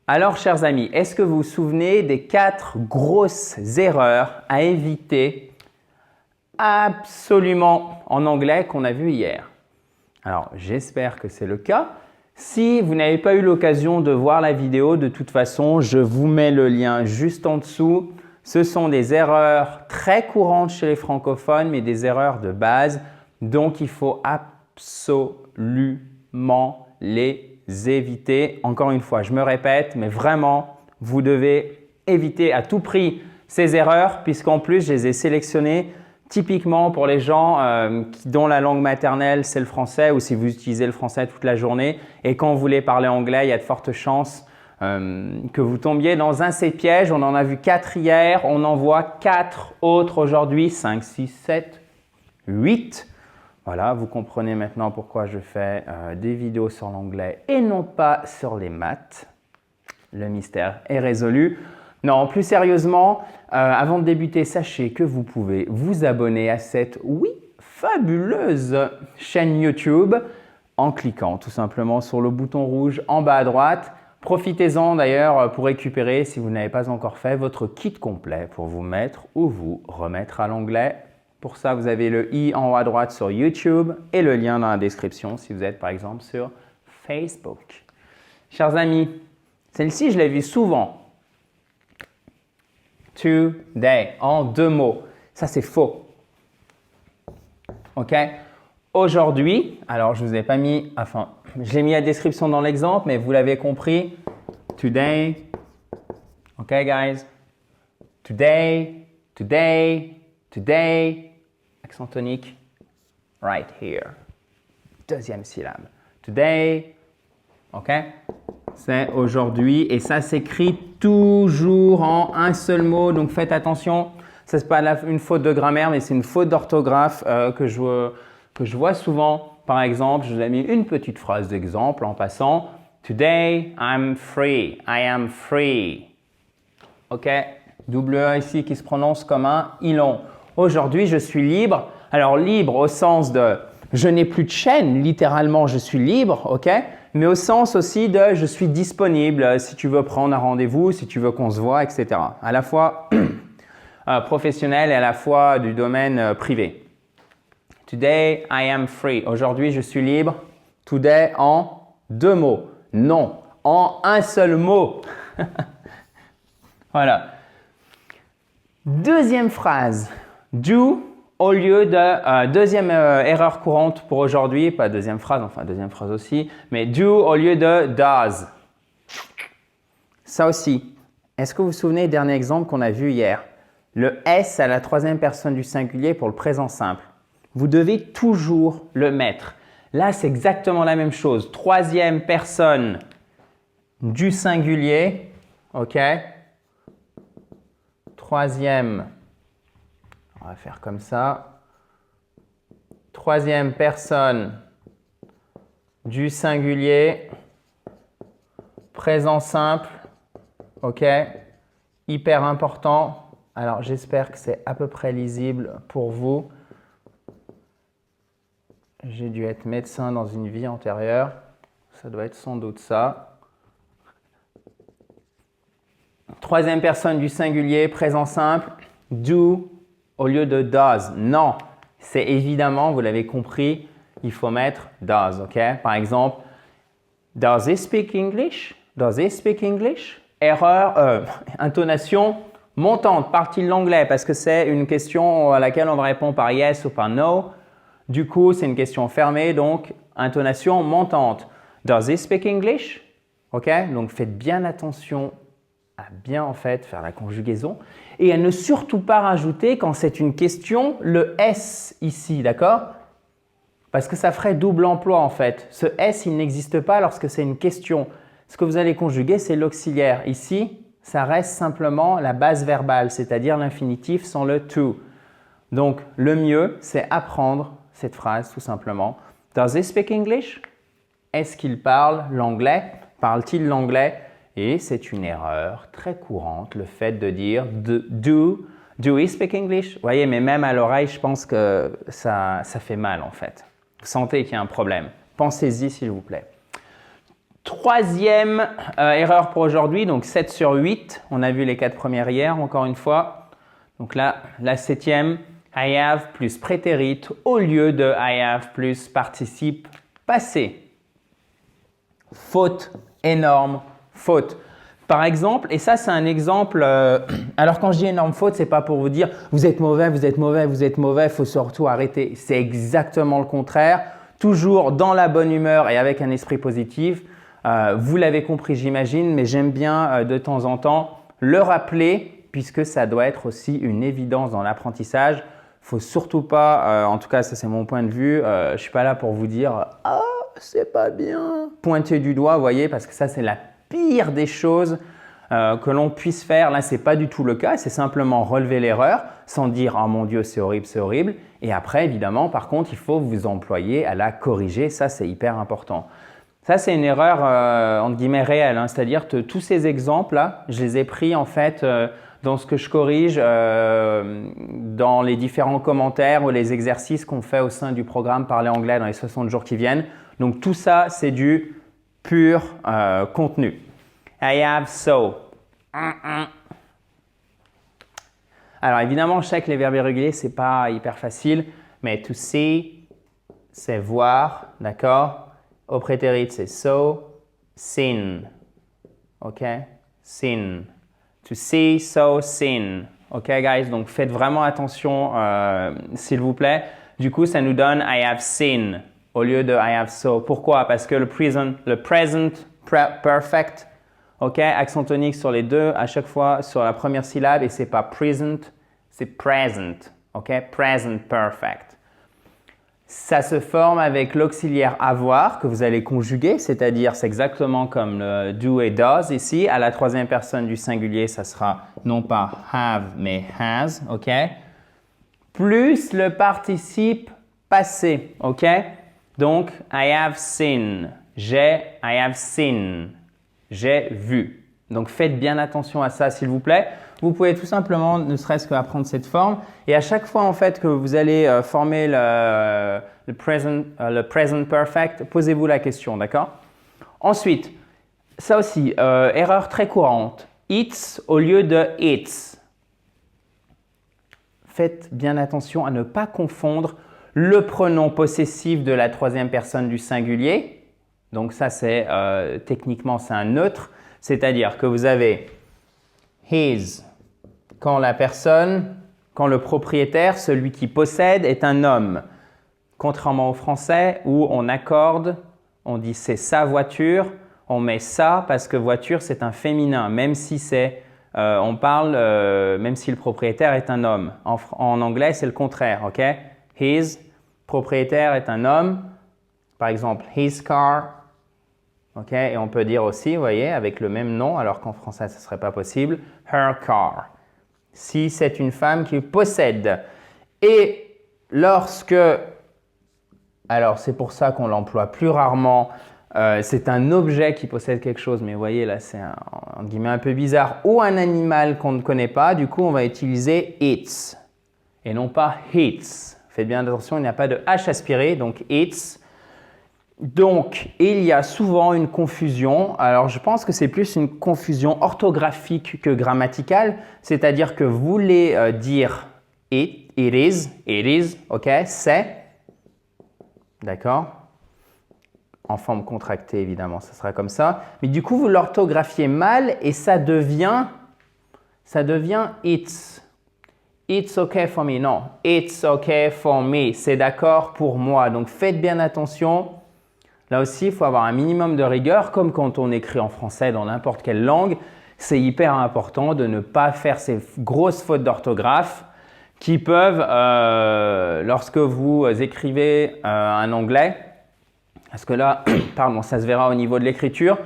Alors, chers amis, est-ce que vous vous souvenez des 4 grosses erreurs à éviter absolument en anglais qu'on a vu hier? Alors, j'espère que c'est le cas. Si vous n'avez pas eu l'occasion de voir la vidéo, de toute façon, je vous mets le lien juste en dessous. Ce sont des erreurs très courantes chez les francophones, mais des erreurs de base. Donc, il faut absolument les éviter. Encore une fois, je me répète, mais vraiment, vous devez éviter à tout prix ces erreurs puisqu'en plus, je les ai sélectionnées typiquement pour les gens dont la langue maternelle, c'est le français ou si vous utilisez le français toute la journée et quand vous voulez parler anglais, il y a de fortes chances que vous tombiez dans un de ces pièges. On en a vu 4 hier, on en voit 4 autres aujourd'hui, 5, 6, 7, 8. Voilà, vous comprenez maintenant pourquoi je fais des vidéos sur l'anglais et non pas sur les maths. Le mystère est résolu. Non, plus sérieusement, avant de débuter, sachez que vous pouvez vous abonner à cette, fabuleuse chaîne YouTube en cliquant tout simplement sur le bouton rouge en bas à droite. Profitez-en d'ailleurs pour récupérer, si vous n'avez pas encore fait, votre kit complet pour vous mettre ou vous remettre à l'anglais. Pour ça, vous avez le i en haut à droite sur YouTube et le lien dans la description si vous êtes par exemple sur Facebook. Chers amis, celle-ci, je l'ai vue souvent. Today, en 2 mots. Ça, c'est faux. OK? Aujourd'hui, alors je ne vous ai pas mis, je l'ai mis à la description dans l'exemple, mais vous l'avez compris. Today. OK, guys? Today, today, today. Accent tonique, right here. 2e syllabe. Today, ok? C'est aujourd'hui et ça s'écrit toujours en un seul mot. Donc faites attention, ce n'est pas une faute de grammaire, mais c'est une faute d'orthographe que je vois souvent. Par exemple, je vous ai mis une petite phrase d'exemple en passant. Today, I'm free. I am free. Ok? Double E ici qui se prononce comme un ilon. Aujourd'hui, je suis libre. Alors, libre au sens de je n'ai plus de chaîne, littéralement, je suis libre, ok? Mais au sens aussi de je suis disponible si tu veux prendre un rendez-vous, si tu veux qu'on se voit, etc. À la fois professionnel et à la fois du domaine privé. Today, I am free. Aujourd'hui, je suis libre. Today en 2 mots. Non, en un seul mot. Voilà. 2e phrase. Do au lieu de… 2e erreur courante pour aujourd'hui, pas 2e phrase, enfin 2e phrase aussi, mais do au lieu de does. Ça aussi. Est-ce que vous vous souvenez du dernier exemple qu'on a vu hier? Le S à la 3e personne du singulier pour le présent simple. Vous devez toujours le mettre. Là, c'est exactement la même chose. 3e personne du singulier, ok? 3e, on va faire comme ça. 3e personne du singulier, présent simple, ok? Hyper important. Alors, j'espère que c'est à peu près lisible pour vous. J'ai dû être médecin dans une vie antérieure. Ça doit être sans doute ça. 3e personne du singulier, présent simple, do au lieu de does. Non, c'est évidemment, vous l'avez compris, il faut mettre does, ok? Par exemple, does he speak English? Does he speak English? Erreur, intonation montante, partie de l'anglais, parce que c'est une question à laquelle on répond par yes ou par no. Du coup, c'est une question fermée, donc intonation montante. Does he speak English? Ok? Donc, faites bien attention à bien en fait faire la conjugaison et à ne surtout pas rajouter quand c'est une question le S ici, d'accord? Parce que ça ferait double emploi en fait. Ce S, il n'existe pas lorsque c'est une question. Ce que vous allez conjuguer, c'est l'auxiliaire. Ici, ça reste simplement la base verbale, c'est-à-dire l'infinitif sans le to. Donc, le mieux, c'est apprendre cette phrase tout simplement. Does he speak English? Est-ce qu'il parle l'anglais? Parle-t-il l'anglais? Et c'est une erreur très courante, le fait de dire do he speak English? Vous voyez, mais même à l'oreille, je pense que ça fait mal en fait. Vous sentez qu'il y a un problème. Pensez-y s'il vous plaît. Troisième erreur pour aujourd'hui, donc 7 sur 8. On a vu les 4 premières hier, encore une fois. Donc là, la 7e, I have plus prétérit au lieu de I have plus participe passé. Faute, énorme faute. Par exemple, et ça c'est un exemple, alors quand je dis énorme faute, c'est pas pour vous dire vous êtes mauvais, vous êtes mauvais, vous êtes mauvais, il faut surtout arrêter. C'est exactement le contraire, toujours dans la bonne humeur et avec un esprit positif. Vous l'avez compris j'imagine, mais j'aime bien de temps en temps le rappeler puisque ça doit être aussi une évidence dans l'apprentissage. Il ne faut surtout pas, en tout cas ça c'est mon point de vue, je ne suis pas là pour vous dire « Ah, c'est pas bien !» Pointer du doigt, vous voyez, parce que ça c'est la pire des choses que l'on puisse faire. Là, ce n'est pas du tout le cas, c'est simplement relever l'erreur sans dire « Oh mon Dieu, c'est horrible, c'est horrible ». Et après, évidemment, par contre, il faut vous employer à la corriger, ça c'est hyper important. Ça, c'est une erreur entre guillemets réelle, hein. C'est-à-dire que tous ces exemples-là, je les ai pris en fait dans ce que je corrige dans les différents commentaires ou les exercices qu'on fait au sein du programme Parler anglais dans les 60 jours qui viennent. Donc tout ça, c'est du pur contenu. I have so. Alors évidemment, je sais que les verbes irréguliers, ce n'est pas hyper facile, mais to see, c'est voir, d'accord? Au prétérit, c'est so, seen. OK? Seen. To see, so, seen. OK, guys? Donc, faites vraiment attention, s'il vous plaît. Du coup, ça nous donne I have seen au lieu de I have so. Pourquoi? Parce que le present perfect, OK? Accent tonique sur les deux, à chaque fois sur la première syllabe, et c'est pas present, c'est present. OK? Present perfect. Ça se forme avec l'auxiliaire avoir que vous allez conjuguer, c'est-à-dire c'est exactement comme le do et does ici. À la troisième personne du singulier, ça sera non pas have mais has, ok? Plus le participe passé, ok? Donc I have seen, I have seen, j'ai vu. Donc faites bien attention à ça s'il vous plaît. Vous pouvez tout simplement, ne serait-ce qu'apprendre cette forme. Et à chaque fois en fait que vous allez former le present perfect, posez-vous la question, d'accord? Ensuite, ça aussi, erreur très courante. It's au lieu de it's. Faites bien attention à ne pas confondre le pronom possessif de la troisième personne du singulier. Donc ça, c'est techniquement, c'est un neutre. C'est-à-dire que vous avez his quand la personne, quand le propriétaire, celui qui possède, est un homme. Contrairement au français où on accorde, on dit c'est sa voiture, on met ça parce que voiture c'est un féminin, même si on parle, même si le propriétaire est un homme. En anglais c'est le contraire, ok? His, propriétaire est un homme, par exemple his car, ok? Et on peut dire aussi, vous voyez, avec le même nom, alors qu'en français ce ne serait pas possible, her car. Si c'est une femme qui possède. Et lorsque, alors c'est pour ça qu'on l'emploie plus rarement, c'est un objet qui possède quelque chose, mais vous voyez là c'est un guillemets un peu bizarre, ou un animal qu'on ne connaît pas, du coup on va utiliser its et non pas its. Faites bien attention, il n'y a pas de H aspiré, donc its. Donc, il y a souvent une confusion. Alors, je pense que c'est plus une confusion orthographique que grammaticale. C'est-à-dire que vous voulez dire it is, ok, c'est, d'accord, en forme contractée évidemment, ça sera comme ça. Mais du coup, vous l'orthographiez mal et ça devient it's. It's okay for me. Non, it's okay for me. C'est d'accord pour moi. Donc, faites bien attention. Là aussi, il faut avoir un minimum de rigueur, comme quand on écrit en français dans n'importe quelle langue. C'est hyper important de ne pas faire ces grosses fautes d'orthographe qui peuvent, lorsque vous écrivez un anglais, parce que là, pardon, ça se verra au niveau de l'écriture,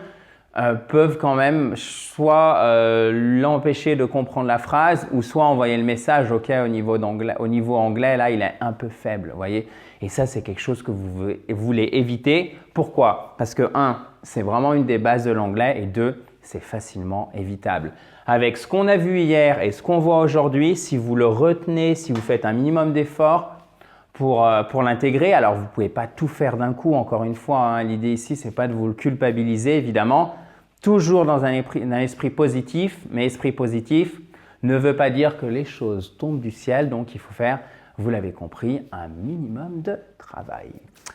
peuvent quand même soit l'empêcher de comprendre la phrase ou soit envoyer le message, ok, au niveau anglais, là, il est un peu faible, vous voyez. Et ça, c'est quelque chose que vous voulez éviter. Pourquoi? Parce que 1, c'est vraiment une des bases de l'anglais et 2, c'est facilement évitable. Avec ce qu'on a vu hier et ce qu'on voit aujourd'hui, si vous le retenez, si vous faites un minimum d'efforts, pour l'intégrer. Alors, vous ne pouvez pas tout faire d'un coup, encore une fois. Hein. L'idée ici, ce n'est pas de vous le culpabiliser, évidemment. Toujours dans un esprit positif, mais esprit positif ne veut pas dire que les choses tombent du ciel. Donc, il faut faire, vous l'avez compris, un minimum de travail.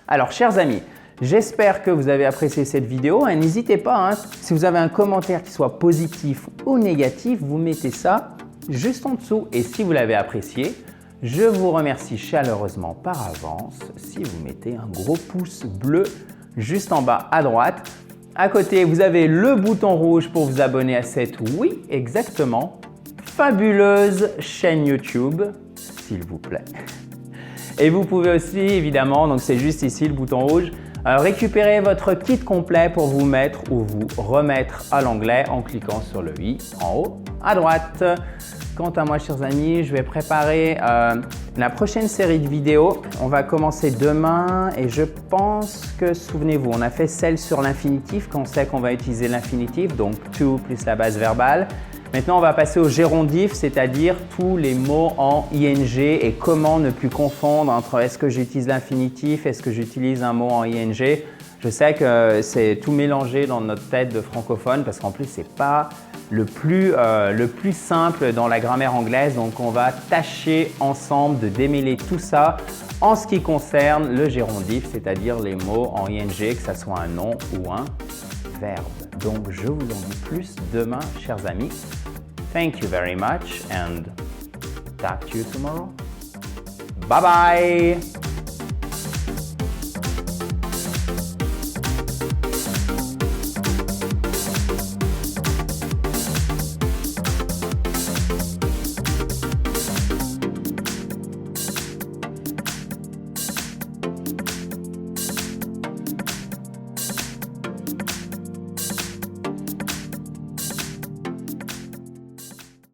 Alors, chers amis, j'espère que vous avez apprécié cette vidéo. N'hésitez pas, hein, si vous avez un commentaire qui soit positif ou négatif, vous mettez ça juste en dessous. Et si vous l'avez apprécié, je vous remercie chaleureusement par avance si vous mettez un gros pouce bleu juste en bas à droite. À côté, vous avez le bouton rouge pour vous abonner à cette, oui, exactement, fabuleuse chaîne YouTube, s'il vous plaît. Et vous pouvez aussi, évidemment, donc c'est juste ici le bouton rouge, récupérer votre kit complet pour vous mettre ou vous remettre à l'anglais en cliquant sur le i en haut à droite. Quant à moi, chers amis, je vais préparer la prochaine série de vidéos. On va commencer demain et je pense que, souvenez-vous, on a fait celle sur l'infinitif quand on sait qu'on va utiliser l'infinitif, donc to plus la base verbale. Maintenant, on va passer au gérondif, c'est-à-dire tous les mots en ing et comment ne plus confondre entre est-ce que j'utilise l'infinitif, est-ce que j'utilise un mot en ing. Je sais que c'est tout mélangé dans notre tête de francophone parce qu'en plus, ce n'est pas le plus simple dans la grammaire anglaise. Donc, on va tâcher ensemble de démêler tout ça en ce qui concerne le gérondif, c'est-à-dire les mots en ing, que ce soit un nom ou un verbe. Donc, je vous en dis plus demain, chers amis. Thank you very much and talk to you tomorrow. Bye bye!